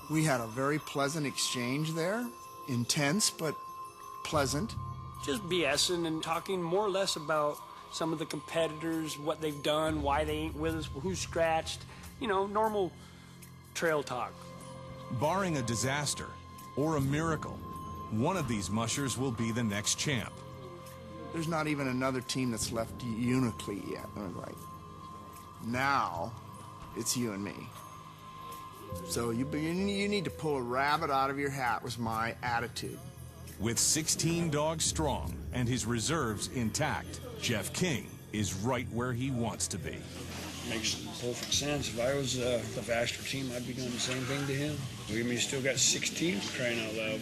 We had a very pleasant exchange there. Intense, but pleasant. Just BSing and talking more or less about some of the competitors, what they've done, why they ain't with us, who's scratched. You know, normal trail talk. Barring a disaster or a miracle, one of these mushers will be the next champ. There's not even another team that's left Uniclete yet. I was like, now it's you and me. So you need to pull a rabbit out of your hat was my attitude. With 16 dogs strong and his reserves intact, Jeff King is right where he wants to be. Makes perfect sense. If I was the faster team, I'd be doing the same thing to him. I mean, you still got 6 teams crying out loud.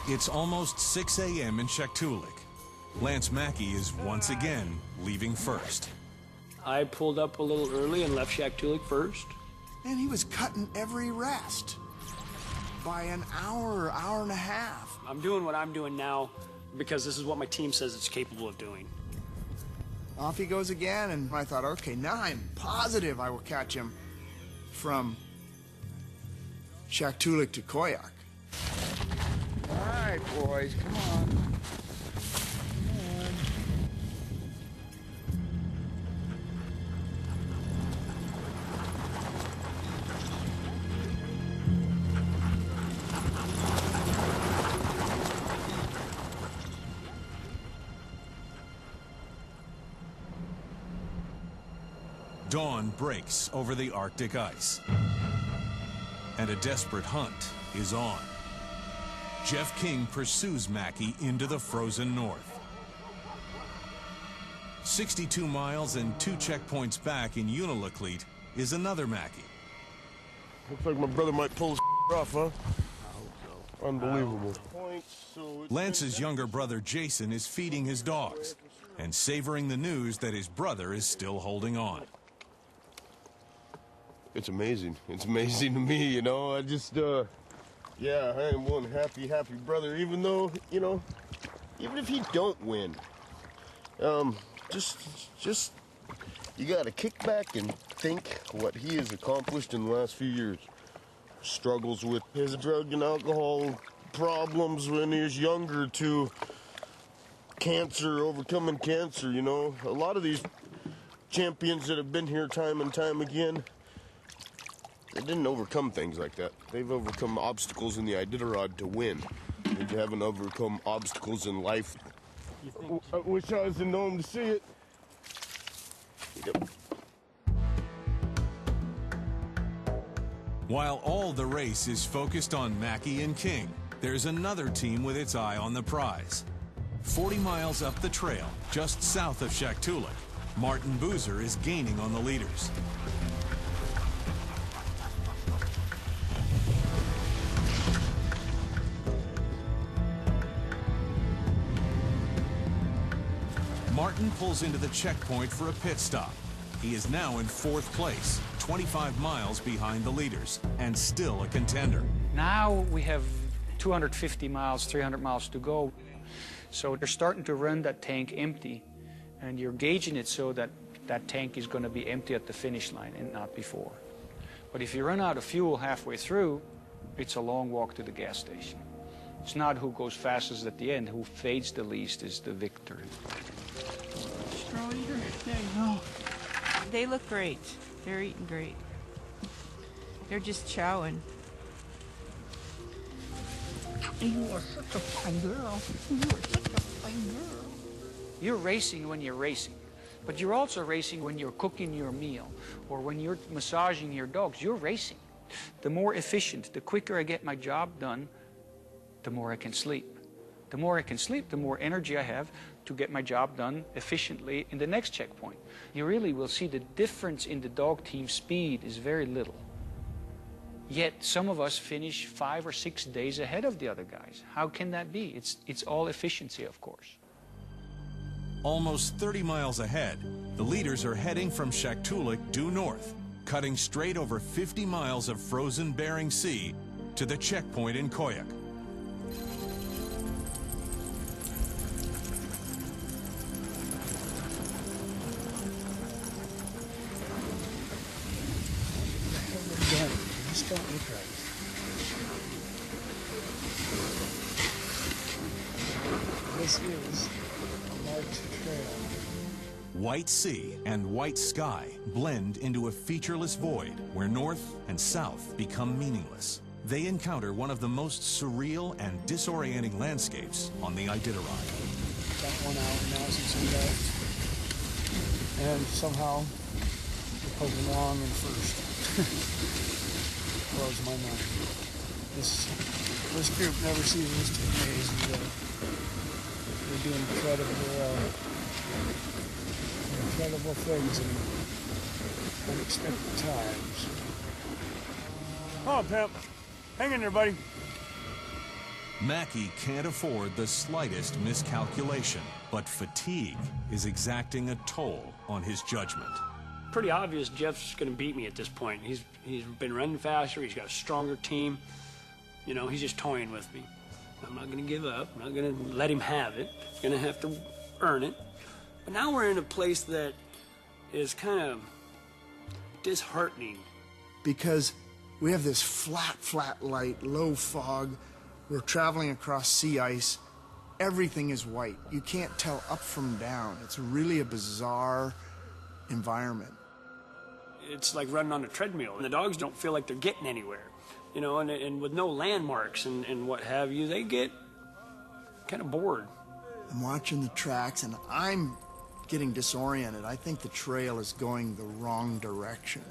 It's almost 6 a.m. in Shaktoolik. Lance Mackey is once again leaving first. I pulled up a little early and left Shaktoolik first. And he was cutting every rest by an hour, hour and a half. I'm doing what I'm doing now because this is what my team says it's capable of doing. Off he goes again, and I thought, okay, now I'm positive I will catch him from Shaktoolik to Koyak. All right, boys, come on. Come on. Dawn breaks over the Arctic ice, and a desperate hunt is on. Jeff King pursues Mackey into the frozen north. 62 miles and 2 checkpoints back in Unalakleet is another Mackey. Looks like my brother might pull his off, huh? Unbelievable. Lance's younger brother Jason is feeding his dogs and savoring the news that his brother is still holding on. It's amazing. It's amazing to me, you know. I just, yeah, I am one happy brother, even though, you know, even if he don't win, just, you gotta kick back and think what he has accomplished in the last few years. Struggles with his drug and alcohol problems when he was younger to cancer, overcoming cancer, you know. A lot of these champions that have been here time and time again, they didn't overcome things like that. They've overcome obstacles in the iditarod to win. They haven't overcome obstacles in life. I wish I was in Nome to see it. Yep. While all the race is focused on Mackey and King, there's another team with its eye on the prize. 40 miles up the trail, just south of Shaktoolik, Martin Boozer is gaining on the leaders. Martin pulls into the checkpoint for a pit stop. He is now in 4th place, 25 miles behind the leaders, and still a contender. Now we have 250 miles, 300 miles to go. So they're starting to run that tank empty, and you're gauging it so that that tank is going to be empty at the finish line and not before. But if you run out of fuel halfway through, it's a long walk to the gas station. It's not who goes fastest at the end. Who fades the least is the victor. Straw eater, there you go. They look great. They're eating great. They're just chowing. You are such a fine girl. You are such a fine girl. You're racing when you're racing, but you're also racing when you're cooking your meal or when you're massaging your dogs. You're racing. The more efficient, the quicker I get my job done, the more I can sleep. The more I can sleep, the more energy I have to get my job done efficiently in the next checkpoint. You really will see the difference in the dog team speed is very little. Yet some of us finish 5 or 6 days ahead of the other guys. How can that be? It's all efficiency, of course. Almost 30 miles ahead, the leaders are heading from Shaktoolik due north, cutting straight over 50 miles of frozen Bering Sea to the checkpoint in Koyak. Okay. This is a marked trail. White sea and white sky blend into a featureless void where north and south become meaningless. They encounter one of the most surreal and disorienting landscapes on the Iditarod. Got 1 hour now since we left. And somehow we're poking along in first. Blows my mind. This group never sees us 2 days ago. They do incredible things in unexpected times. Oh, Pimp. Hang in there, buddy. Mackie can't afford the slightest miscalculation, but fatigue is exacting a toll on his judgment. Pretty obvious Jeff's going to beat me at this point. He's been running faster. He's got a stronger team. You know, he's just toying with me. I'm not going to give up. I'm not going to let him have it. I'm going to have to earn it. But now we're in a place that is kind of disheartening. Because we have this flat light, low fog. We're traveling across sea ice. Everything is white. You can't tell up from down. It's really a bizarre environment. It's like running on a treadmill, and the dogs don't feel like they're getting anywhere. You know, and with no landmarks and what have you, they get kind of bored. I'm watching the tracks, and I'm getting disoriented. I think the trail is going the wrong direction.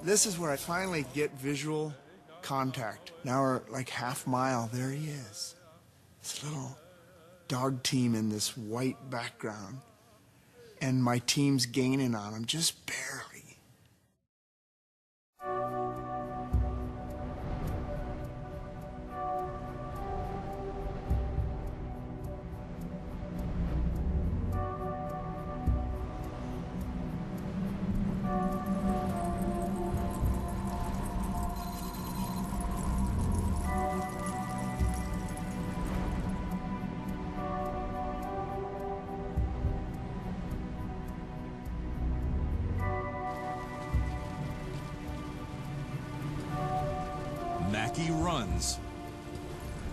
This is where I finally get visual contact. Now we're like half mile. There he is. This little dog team in this white background. And my team's gaining on him, just barely. Mackie runs.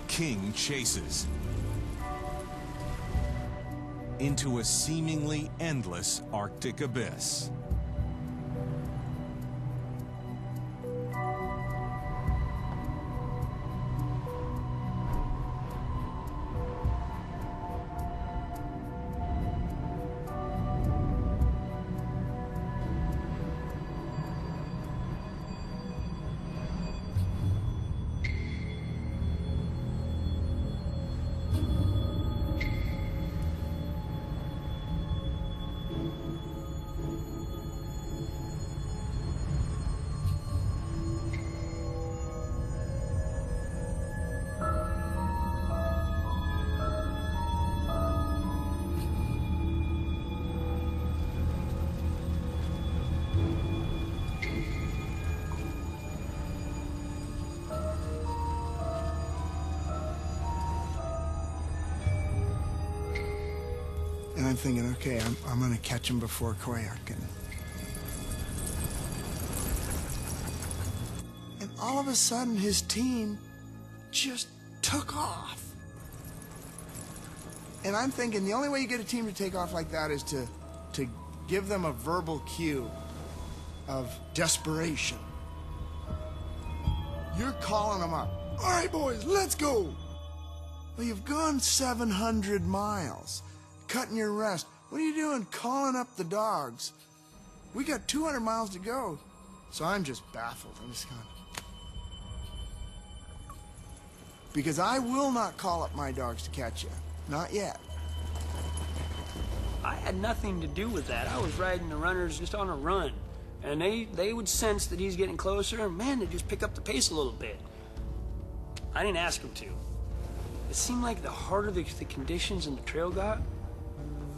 King chases. Into a seemingly endless Arctic abyss. And I'm thinking, okay, I'm gonna catch him before Koyak can. And all of a sudden, his team just took off. And I'm thinking the only way you get a team to take off like that is to give them a verbal cue of desperation. You're calling them up. All right, boys, let's go. Well, you've gone 700 miles. Cutting your rest. What are you doing calling up the dogs? We got 200 miles to go. So I'm just baffled. I'm just kind of... Because I will not call up my dogs to catch you. Not yet. I had nothing to do with that. I was riding the runners just on a run. And they would sense that he's getting closer, and man, they just pick up the pace a little bit. I didn't ask him to. It seemed like the harder the conditions in the trail got,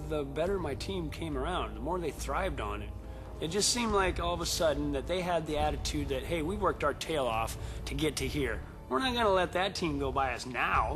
the better my team came around, the more they thrived on it. It just seemed like all of a sudden that they had the attitude that, hey, we worked our tail off to get to here. We're not gonna let that team go by us now.